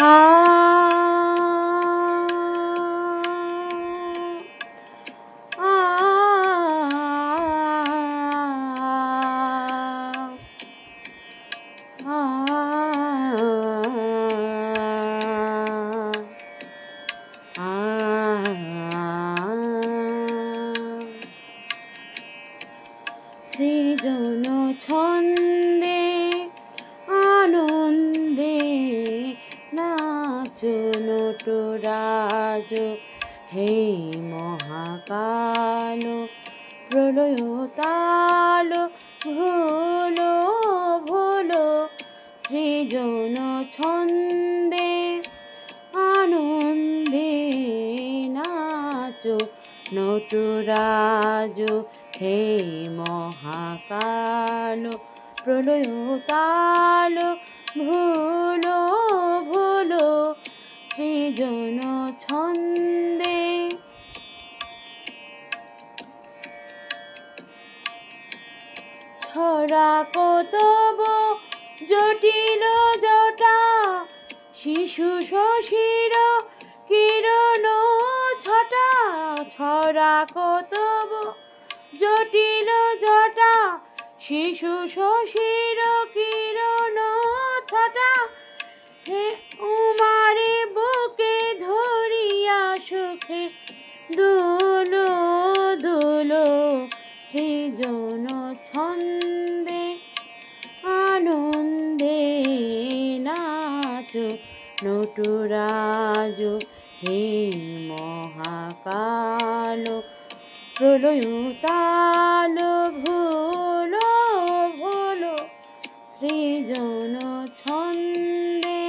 আ সৃজন ছন্দে আনন্দে নাচো নটরাজ হে মহাকাল প্রলয় তাল ভোলো ভোলো সৃজন ছন্দে আনন্দে নাচো নটরাজ হে মহাকাল প্রলয় তাল ভোলো ভোলো সৃজন ছন্দে ছড়া কতব জটিল জটা শিশু শশীর কিরণ ছটা ছড়া কতব জটিল জটা শিশু শশীর কিরণ ছটা হে উমারে বুকে ধরিয়া সুখে দুলো দুলো সৃজন ছন্দে আনন্দে নাচো নটরাজ হে মহাকাল প্রলয় তাল ভোলো ভোলো সৃজন ছন্দে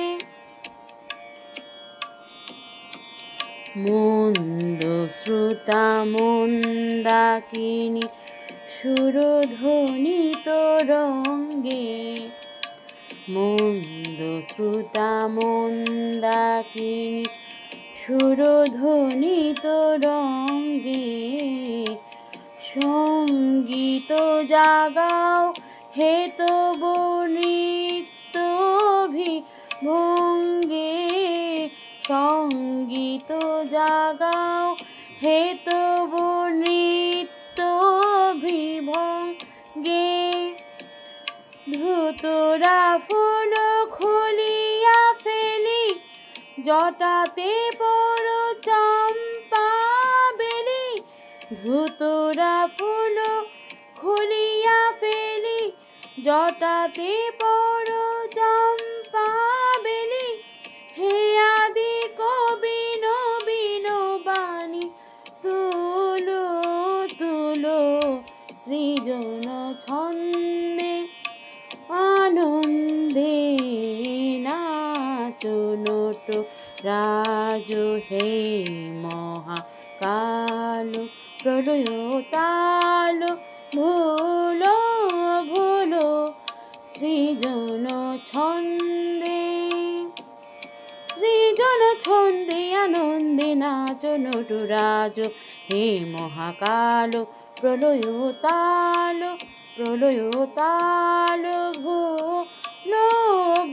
মন্দ শ্রোতা মন্দাকিনী সুরধ্বনি তরঙ্গে মন্দ শ্রোতা মন্দাকিনী সুরধ্বনি তরঙ্গে সঙ্গীত জাগাও হে তব নৃত্য ভঙ্গে সঙ্গীত জাগাও হে তব নৃত্য ভঙ্গে ধুতরা ফুল খুলিয়া ফেলি জটাতে পড় চম্পা বেলি ধুতরা ফুল খুলিয়া ফেলি জটাতে পড় চম্পা বেলি হে আদি কবি নবীন বাণী তুলো তুলো সৃজন ছন্দে আনন্দে নাচো নটরাজ হে মহাকাল প্রলয় তাল ভোলো ভোলো সৃজন ছন্দে সৃজন ছন্দে আনন্দে নাচো নটরাজ হে মহাকাল প্রলয় তাল ভোলো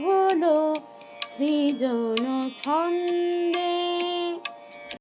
ভোলো সৃজন ছন্দে।